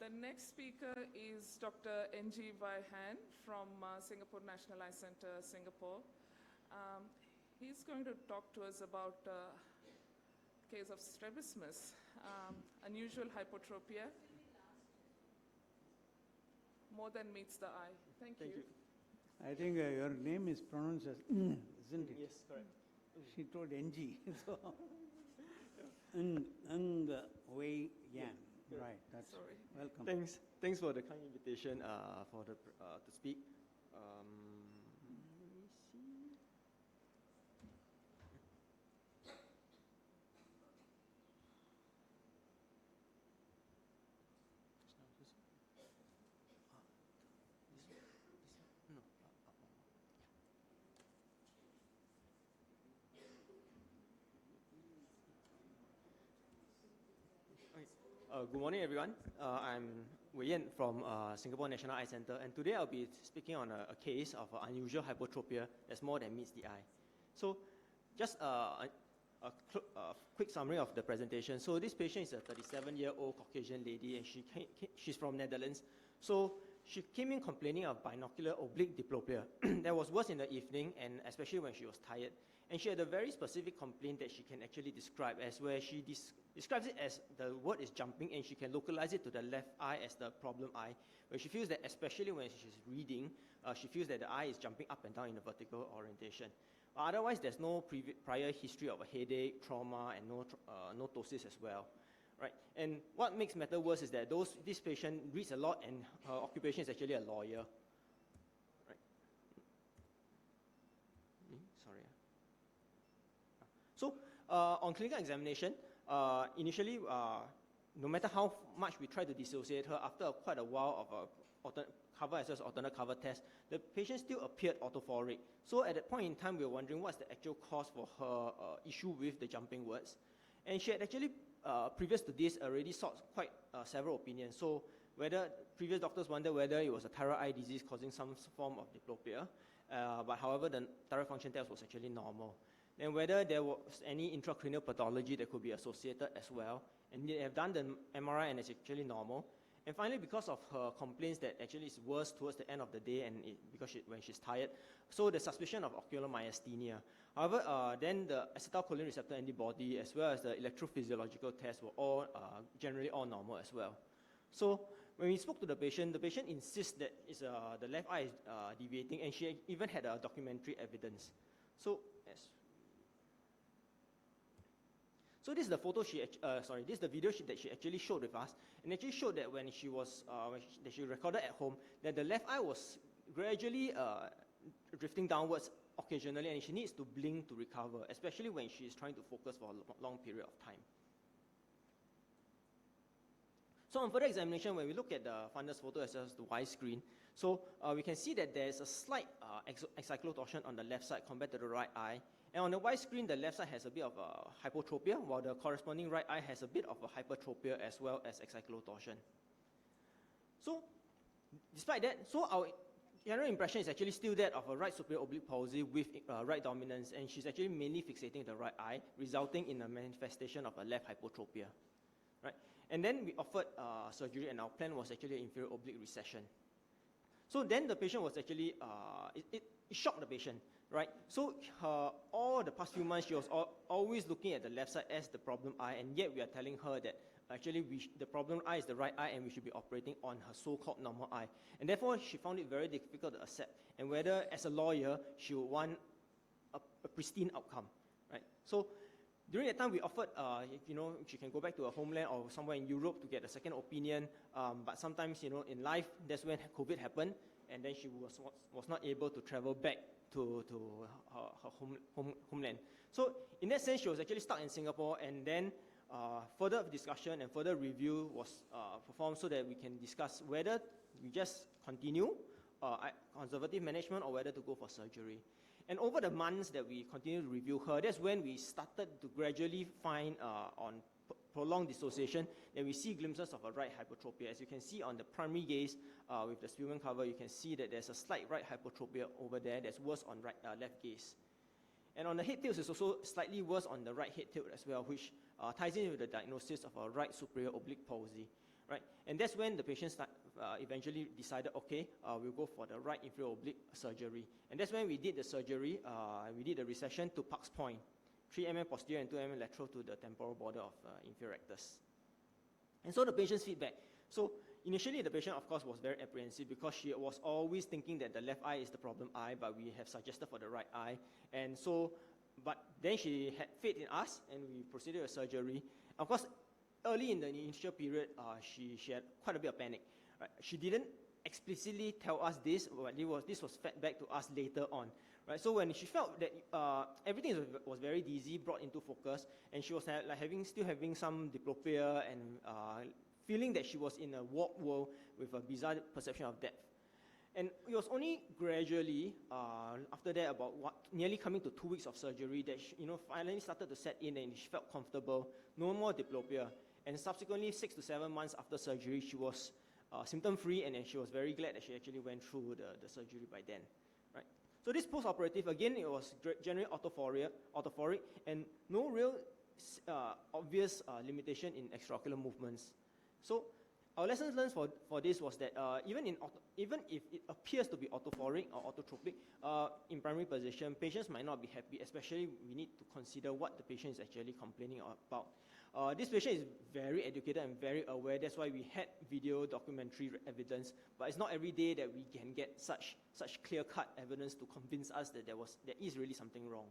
The next speaker is Dr. NG Han from Singapore National Eye Center, Singapore. He's going to talk to us about case of strabismus, unusual hypotropia, more than meets the eye. Thank you. I think your name is pronounced as isn't it? Yes, correct. She told NG. So, Wei Yan. Right, that's Sorry. welcome. Thanks for the kind invitation to speak. Let me see. Good morning, everyone. I'm Wei Yan from Singapore National Eye Center, and today I'll be speaking on a case of unusual hypotropia that's more than meets the eye. So, just a quick summary of the presentation. So, this patient is a 37-year-old Caucasian lady, and she's from Netherlands. So, she came in complaining of binocular oblique diplopia. That was worse in the evening, and especially when she was tired. And she had a very specific complaint that she can actually describe, as where she describes it as the word is jumping, and she can localize it to the left eye as the problem eye, where she feels that especially when she's reading, she feels that the eye is jumping up and down in a vertical orientation. Otherwise, there's no prior history of a headache, trauma, and no ptosis as well. Right? And what makes matter worse is that this patient reads a lot, and her occupation is actually a lawyer. Right? Sorry. So, on clinical examination, initially, no matter how much we try to dissociate her, after quite a while of cover as well as alternate cover test, the patient still appeared autophoric. So at that point in time, we were wondering what's the actual cause for her issue with the jumping words. And she had actually, previous to this, already sought quite several opinions. So whether previous doctors wondered whether it was a thyroid eye disease causing some form of diplopia, but however, the thyroid function test was actually normal. And whether there was any intracranial pathology that could be associated as well. And they have done the MRI and it's actually normal. And finally, because of her complaints that actually is worse towards the end of the day and when she's tired, so the suspicion of ocular myasthenia. However, then the acetylcholine receptor antibody as well as the electrophysiological tests were all generally all normal as well. So when we spoke to the patient insists that the left eye is deviating, and she even had a documentary evidence. So this is the photo this is the video that she actually showed with us, and actually showed that when she was that she recorded at home, that the left eye was gradually drifting downwards occasionally, and she needs to blink to recover, especially when she is trying to focus for a long period of time. So on further examination, when we look at the fundus photo as well as the widescreen, so we can see that there is a slight excyclotorsion on the left side compared to the right eye. And on the widescreen, the left side has a bit of a hypotropia, while the corresponding right eye has a bit of a hypertropia as well as excyclotorsion. So, despite that, so our general impression is actually still that of a right superior oblique palsy with right dominance, and she's actually mainly fixating the right eye, resulting in a manifestation of a left hypotropia. Right? And then we offered surgery, and our plan was actually inferior oblique recession. So then the patient was actually, it shocked the patient, right? So all the past few months, she was always looking at the left side as the problem eye, and yet we are telling her that actually the problem eye is the right eye, and we should be operating on her so-called normal eye. And therefore, she found it very difficult to accept, and whether as a lawyer, she would want a pristine outcome, right? So during that time, we offered, she can go back to her homeland or somewhere in Europe to get a second opinion. But sometimes, in life, that's when COVID happened, and then she was not able to travel back to her homeland. So in that sense, she was actually stuck in Singapore, and then further discussion and further review was performed so that we can discuss whether we just continue conservative management or whether to go for surgery. And over the months that we continued to review her, that's when we started to gradually find on prolonged dissociation that we see glimpses of a right hypotropia. As you can see on the primary gaze with the Spielman cover, you can see that there's a slight right hypotropia over there that's worse on left gaze. And on the head tilt, it's also slightly worse on the right head tilt as well, which ties in with the diagnosis of a right superior oblique palsy. right? And that's when the patient eventually decided, okay, we'll go for the right inferior oblique surgery. And that's when we did the surgery. We did the recession to Park's point, 3 mm posterior and 2 mm lateral to the temporal border of inferior rectus. And so the patient's feedback. So initially, the patient, of course, was very apprehensive because she was always thinking that the left eye is the problem eye, but we have suggested for the right eye. And so, but then she had faith in us, and we proceeded with surgery. Of course, early in the initial period, she had quite a bit of panic. Right? She didn't explicitly tell us this, but this was fed back to us later on. Right? So when she felt that everything was very dizzy, brought into focus, and she was still having some diplopia and feeling that she was in a warped world with a bizarre perception of depth. And it was only gradually, after that, about nearly coming to 2 weeks of surgery, that she, finally started to set in and she felt comfortable, no more diplopia. And subsequently, 6 to 7 months after surgery, she was symptom-free, and she was very glad that she actually went through the surgery by then. Right? So this post-operative, again, it was generally autophoric, and no real obvious limitation in extraocular movements. So our lessons learned for this was that even if it appears to be autophoric or autotropic in primary position, patients might not be happy, especially we need to consider what the patient is actually complaining about. This patient is very educated and very aware. That's why we had video documentary evidence, but it's not every day that we can get such clear-cut evidence to convince us that there is really something wrong.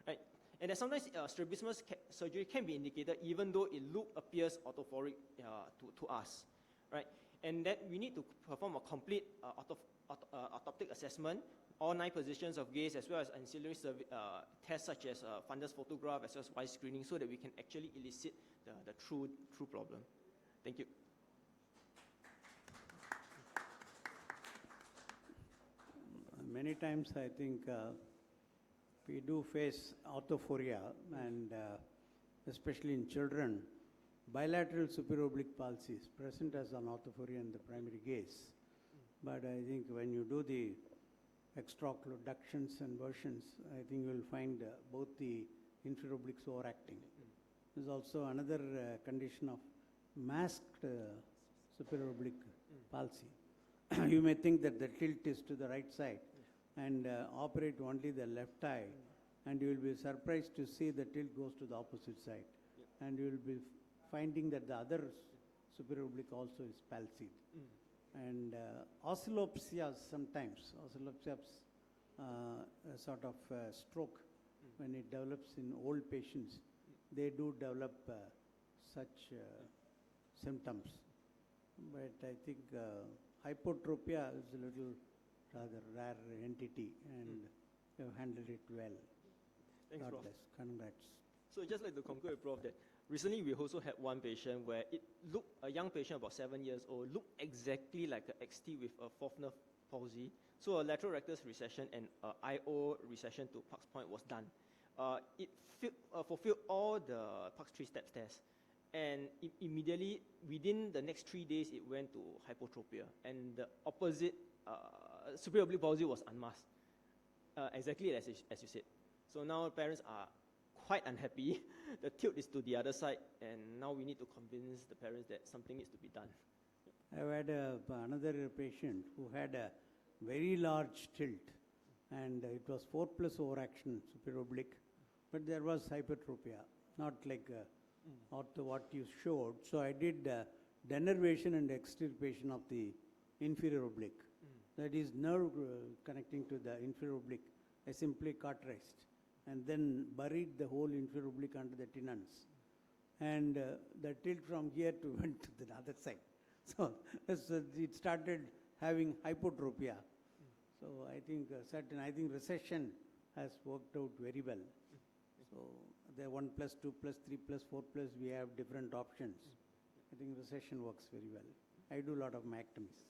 Right? And that sometimes strabismus surgery can be indicated even though it appears autophoric to us, right? And that we need to perform a complete orthoptic assessment, all 9 positions of gaze, as well as ancillary tests such as fundus photograph, as well as wise screening, so that we can actually elicit the true problem. Thank you. Many times I think we do face autophoria, and especially in children, bilateral superior oblique palsy is present as an autophoria in the primary gaze. But I think when you do the extraocular ductions and versions, I think you will find both the inferior obliques overacting. There's also another condition of masked superior oblique palsy. You may think that the tilt is to the right side and operate only the left eye, and you will be surprised to see the tilt goes to the opposite side. And you will be finding that the other superior oblique also is palsied. And oscillopsias sometimes, a sort of stroke, when it develops in old patients, they do develop such symptoms. But I think hypotropia is a little rather rare entity, and you have handled it well. Thanks, God Prof. bless. Congrats. So just like to conclude with Prof that recently we also had one patient where a young patient about 7 years old, looked exactly like an XT with a fourth nerve palsy. So a lateral rectus recession and IO recession to Park's point was done. It fulfilled all the Park's 3-step test. And immediately, within the next 3 days, it went to hypotropia. And the opposite, superior oblique palsy was unmasked, exactly as you said. So now parents are quite unhappy. The tilt is to the other side, and now we need to convince the parents that something needs to be done. I've had another patient who had a very large tilt, and it was 4+ overaction superior oblique, but there was hypertropia, not like what you showed. So I did denervation and extirpation of the inferior oblique. That is nerve connecting to the inferior oblique. I simply cauterized and then buried the whole inferior oblique under the tenons. And the tilt from here to went to the other side. So it started having hypotropia. So I think recession has worked out very well. So the 1+, 2+, 3+, 4+, we have different options. I think recession works very well. I do a lot of myectomies.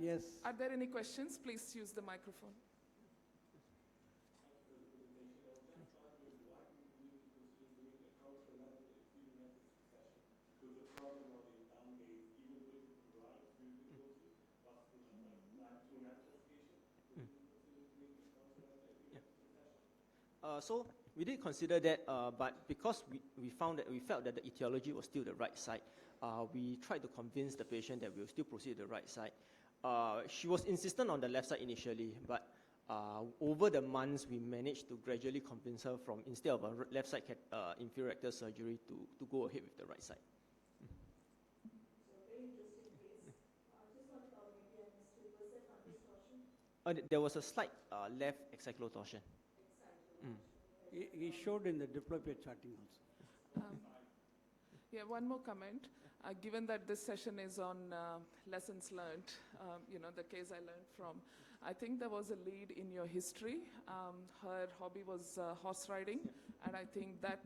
Yes. Are there any questions? Please use the microphone. So We did consider that, but because we felt that the etiology was still the right side, we tried to convince the patient that we'll still proceed to the right side. She was insistent on the left side initially, but over the months, we managed to gradually convince her from, instead of a left side inferior rectal surgery, to go ahead with the right side. There was a slight left axial torsion. He showed in the diplopia charting also. Yeah, one more comment. Given that this session is on lessons learned, the case I learned from, I think there was a lead in your history. Her hobby was horse riding, and I think that,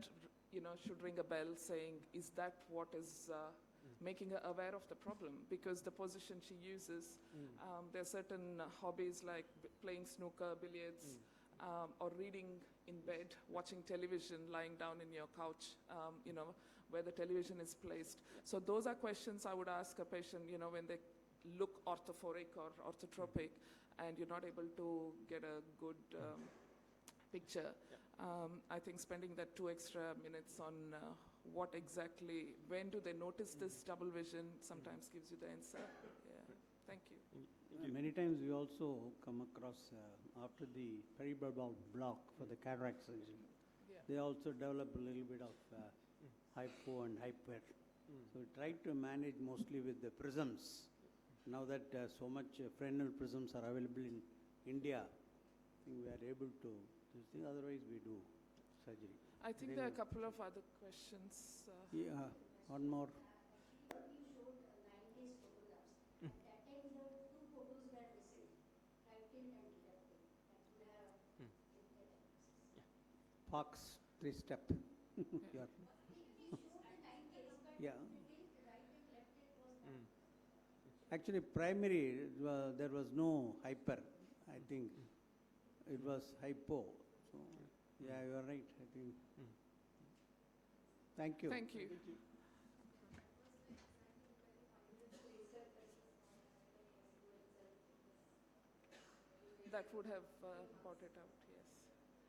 should ring a bell saying, is that what is making her aware of the problem? Because the position she uses, there are certain hobbies like playing snooker, billiards, or reading in bed, watching television, lying down in your couch, where the television is placed. So those are questions I would ask a patient, when they look orthophoric or orthotropic, and you're not able to get a good picture. I think spending that 2 extra minutes on what exactly, when do they notice this double vision, sometimes gives you the answer. Yeah, thank you. Many times we also come across, after the peribulbar block for the cataract surgery, they also develop a little bit of hypo and hyper. So we try to manage mostly with the prisms. Now that so much Fresnel prisms are available in India, I think we are able to do this thing. Otherwise, we do surgery. I think there are a couple of other questions. Yeah, one more. Fox 3-step. Yeah. Actually, primary, there was no hyper. I think it was hypo. So, yeah, you are right. I think. Thank you. Thank you. That would have brought it out. Yeah.